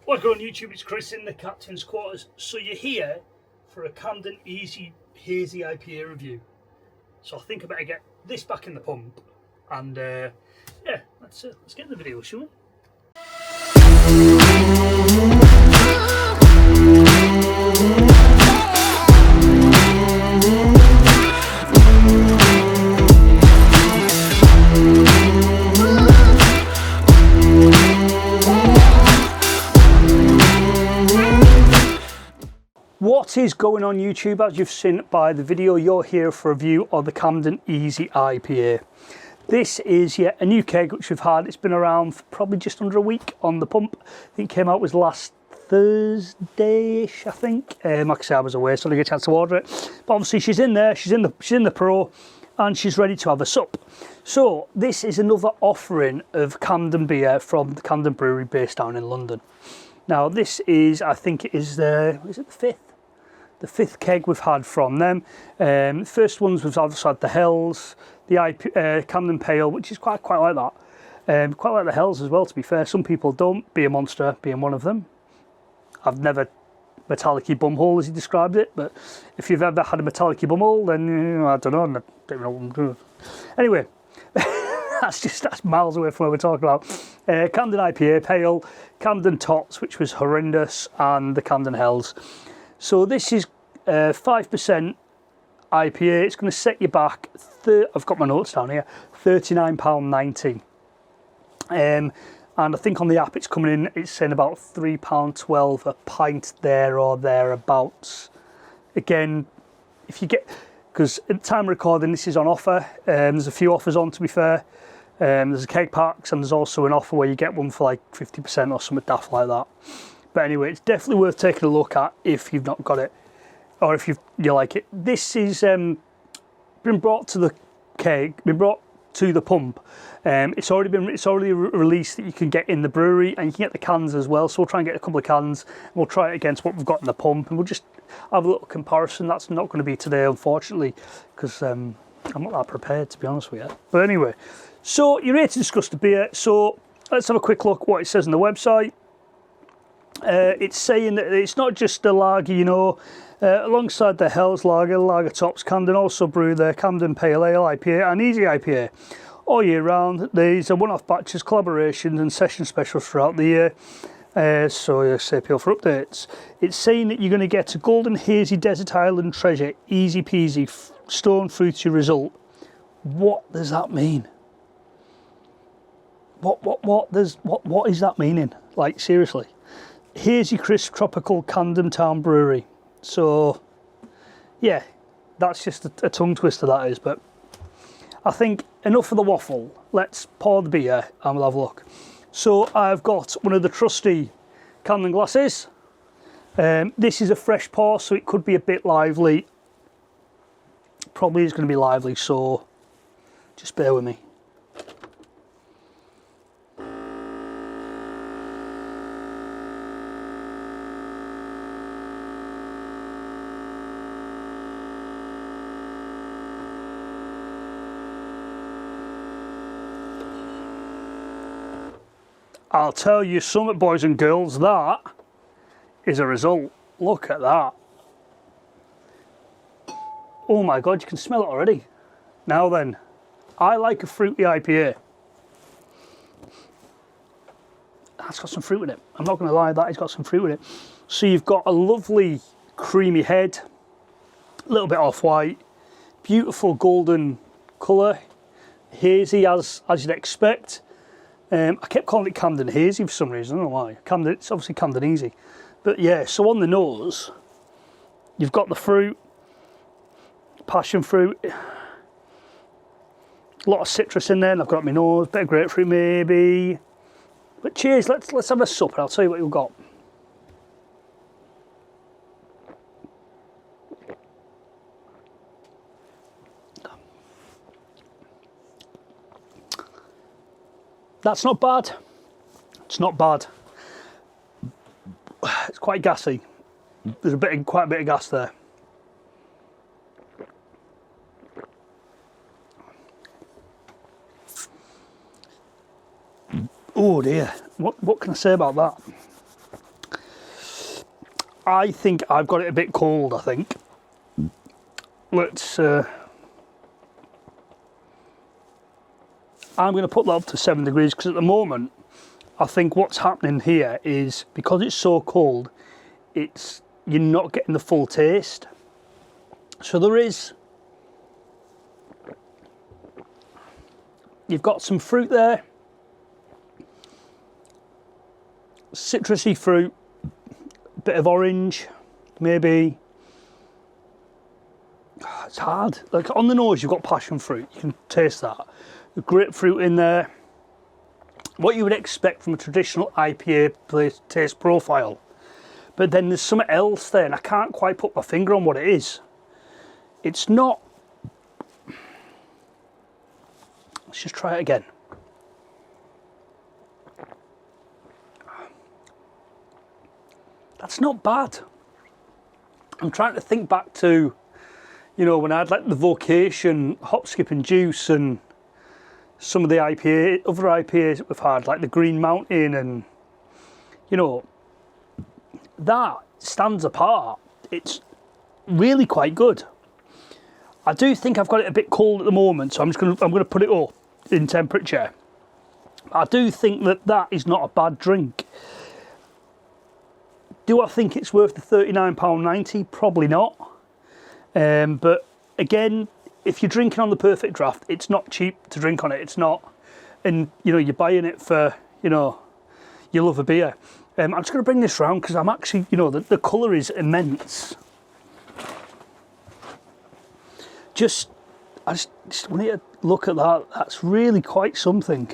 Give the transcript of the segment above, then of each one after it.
What's going on YouTube? It's Chris in the Captain's Quarters. So you're here for a Camden Eazy Hazy IPA review. So I think I better get this back in the pump and yeah, let's get in the video, shall we? What is going on YouTube? As you've seen by the video, you're here for a review of the Camden Eazy IPA. This is a new keg which we've had. It's been around for probably just under a week on the pump. I think it came out was last Thursday-ish, I think. Like I said, I was away, so I didn't get a chance to order it. But obviously she's in there, she's in the Pro, and she's ready to have a sup. So this is another offering of Camden beer from the Camden Brewery based down in London. Now this is, I think it is is it the fifth? The fifth keg we've had from them. First ones we've also had the Hells, the Camden Pale, which is quite like that. Quite like the Hells as well, to be fair. Some people don't, Beer Monster being one of them. I've never metallic-y bumhole as he described it, but if you've ever had a metallic-y bumhole, then I don't know, I don't know what I'm doing. Anyway, that's miles away from what we're talking about. Camden IPA Pale, Camden Tots, which was horrendous, and the Camden Hells. So this is 5% IPA. It's going to set you back, I've got my notes down here, £39.90. And I think on the app it's coming in, it's saying about £3.12 a pint there or thereabouts. Again, if you get, because at the time of recording this is on offer, there's a few offers on, to be fair. There's a keg packs and there's also an offer where you get one for like 50% or something daft like that. But anyway, it's definitely worth taking a look at if you've not got it, or if you like it. This is been brought to the keg, been brought to the pump. It's already released that you can get in the brewery, and you can get the cans as well. So we'll try and get a couple of cans, and we'll try it against what we've got in the pump, and we'll just have a little comparison. That's not going to be today, unfortunately, because I'm not that prepared, to be honest with you. But anyway, so you're here to discuss the beer. So let's have a quick look what it says on the website. It's saying that it's not just a lager, you know. Alongside the Hells Lager Tops, Camden also brew the Camden Pale Ale IPA and Easy IPA all year round. These are one-off batches, collaborations and session specials throughout the year. So say appeal for updates. It's saying that you're going to get a golden hazy desert island treasure, easy peasy, stone fruity result. What does that mean? What is that meaning? Like, seriously. Hazy crisp tropical Camden Town Brewery. So yeah, that's just a tongue twister, that is. But I think enough of the waffle. Let's pour the beer and we'll have a look. So I've got one of the trusty Camden glasses. This is a fresh pour, so it could be a bit lively. Probably is going to be lively, so just bear with me. I'll tell you something, boys and girls, that is a result. Look at that. Oh my God, you can smell it already. Now then, I like a fruity IPA. That's got some fruit in it. I'm not going to lie, that has got some fruit in it. So you've got a lovely creamy head, a little bit off-white, beautiful golden colour, hazy as you'd expect. I kept calling it Camden Hazy for some reason, I don't know why. It's obviously Camden Eazy. But yeah, so on the nose, you've got the fruit, passion fruit, a lot of citrus in there, and I've got my nose, bit of grapefruit maybe. But cheers, let's have a sup and I'll tell you what you've got. That's not bad. It's not bad. It's quite gassy. There's quite a bit of gas there. Oh dear, what can I say about that? I think I've got it a bit cold, I think. Let's... I'm going to put that up to 7 degrees, because at the moment, I think what's happening here is, because it's so cold, you're not getting the full taste. So you've got some fruit there, citrusy fruit, a bit of orange, maybe. It's hard. Like on the nose, you've got passion fruit. You can taste that. The grapefruit in there. What you would expect from a traditional IPA taste profile. But then there's something else there, and I can't quite put my finger on what it is. It's not... Let's just try it again. That's not bad. I'm trying to think back to, you know, when I had like the Vocation hop skip and juice and some of the other IPAs that we've had, like the Green Mountain, and, you know, that stands apart. It's really quite good. I do think I've got it a bit cold at the moment, so I'm going to put it up in temperature. I do think that is not a bad drink. Do I think it's worth the £39.90? Probably not. But again, if you're drinking on the perfect draft, it's not cheap to drink on it. It's not, and you know, you're buying it for, you know, you love a beer. I'm just going to bring this round because I'm actually, you know, the colour is immense. I just want you to look at that. That's really quite something.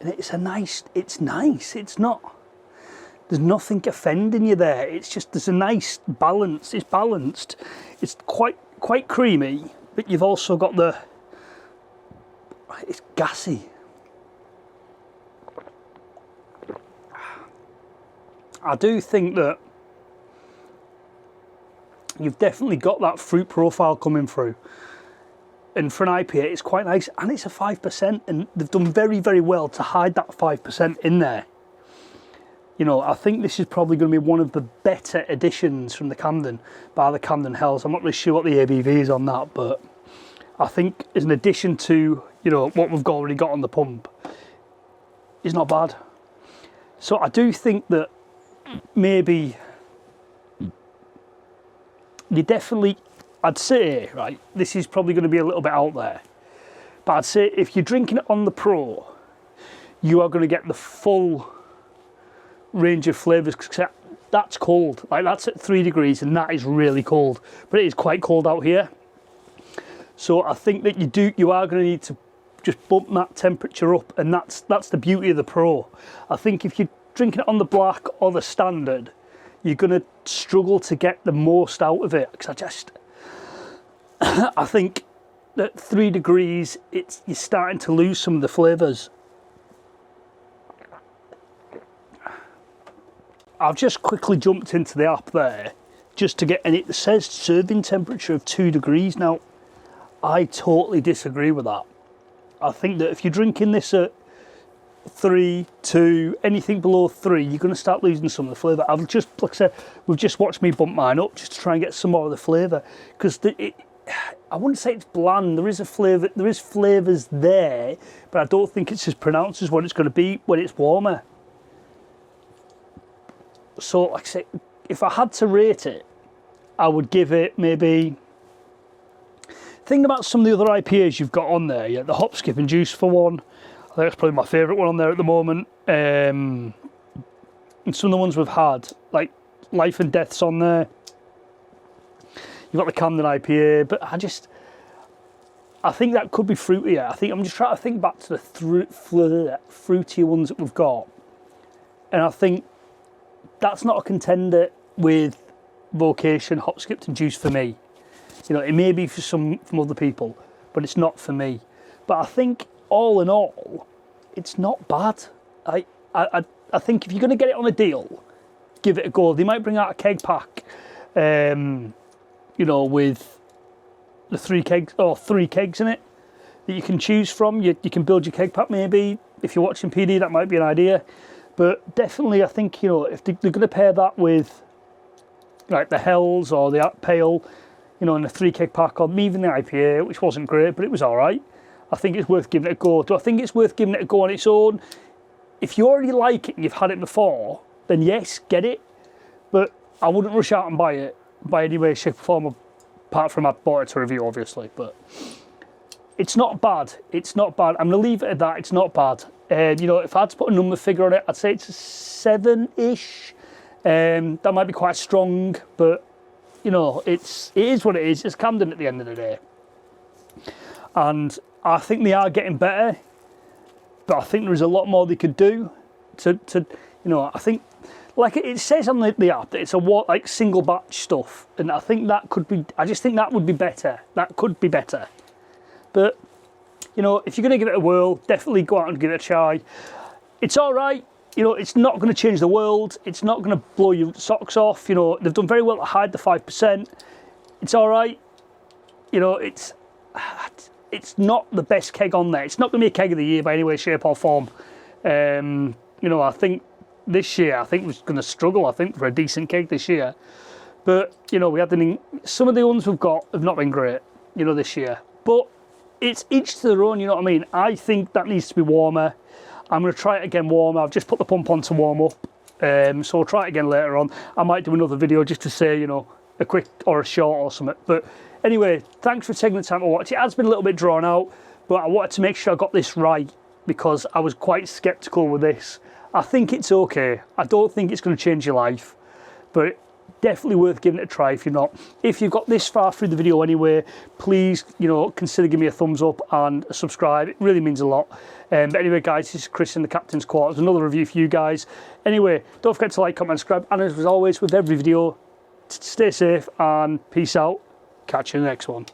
And it's nice. It's not, there's nothing offending you there. It's just, there's a nice balance. It's balanced. It's quite creamy, but you've also got it's gassy. I do think that you've definitely got that fruit profile coming through. And for an IPA, it's quite nice, and it's a 5%, and they've done very, very well to hide that 5% in there. You know, I think this is probably going to be one of the better additions from the Camden, by the Camden Hells. I'm not really sure what the ABV is on that, but I think as an addition to, you know, what we've already got on the pump, is not bad. So I do think that maybe you definitely, I'd say, right, this is probably going to be a little bit out there, but I'd say if you're drinking it on the Pro, you are going to get the full range of flavours, because that's cold. Like, that's at 3 degrees, and that is really cold, but it is quite cold out here. So I think that you are going to need to just bump that temperature up, and that's the beauty of the Pro. I think if you're drinking it on the black or the standard, you're going to struggle to get the most out of it, because I think at 3 degrees, you're starting to lose some of the flavours. I've just quickly jumped into the app there just to get, and it says serving temperature of 2 degrees. Now, I totally disagree with that. I think that if you're drinking this at 3, 2, anything below 3, you're going to start losing some of the flavour. Like I said, we've just watched me bump mine up just to try and get some more of the flavour, because I wouldn't say it's bland. There is a flavour, there is flavours there, but I don't think it's as pronounced as what it's going to be when it's warmer. So, like I say, if I had to rate it, I would give it maybe... Think about some of the other IPAs you've got on there. Yeah, the hop skip and juice for one. I think that's probably my favourite one on there at the moment. And some of the ones we've had, like Life and Death's on there. You've got the Camden IPA, but I think that could be fruitier. I'm just trying to think back to the fruitier ones that we've got. And I think that's not a contender with Vocation, hop skipped and juice for me. You know, it may be for from other people, but it's not for me. But I think all in all, it's not bad. I think if you're going to get it on a deal, give it a go. They might bring out a keg pack, you know, with the 3 kegs in it that you can choose from. You can build your keg pack maybe. If you're watching PD, that might be an idea. But definitely, I think, you know, if they're going to pair that with like the Hells or the Pale, you know, in a 3 keg pack, or even the IPA, which wasn't great, but it was all right. I think it's worth giving it a go. Do I think it's worth giving it a go on its own? If you already like it and you've had it before, then yes, get it. But I wouldn't rush out and buy it by any way, shape or form, apart from I bought it to review, obviously. But it's not bad. It's not bad. I'm going to leave it at that. It's not bad. You know, if I had to put a number figure on it, I'd say it's a 7-ish. That might be quite strong, but you know, it is what it is. It's Camden at the end of the day. And I think they are getting better, but I think there is a lot more they could do to you know, I think, like it says on the app that it's a like single batch stuff, and I think that could be, I just think that would be better. That could be better. But you know, if you're going to give it a whirl, definitely go out and give it a try. It's all right. You know, it's not going to change the world. It's not going to blow your socks off. You know, they've done very well to hide the 5%. It's all right. You know, it's not the best keg on there. It's not going to be a keg of the year by any way, shape or form. You know, I think this year, I think we're going to struggle, I think, for a decent keg this year. But, you know, we had some of the ones we've got have not been great, you know, this year. But it's each to their own, you know what I mean? I think that needs to be warmer. I'm going to try it again warmer. I've just put the pump on to warm up. So I'll try it again later on. I might do another video just to say, you know, a quick or a short or something. But anyway, thanks for taking the time to watch. It has been a little bit drawn out, but I wanted to make sure I got this right because I was quite skeptical with this. I think it's okay. I don't think it's going to change your life, but definitely worth giving it a try if you're not. If you've got this far through the video anyway, please, you know, consider giving me a thumbs up and a subscribe. It really means a lot. But anyway, guys, this is Chris in the Captain's Quarters. Another review for you guys. Anyway, don't forget to like, comment, and subscribe. And as always, with every video, stay safe and peace out. Catch you in the next one.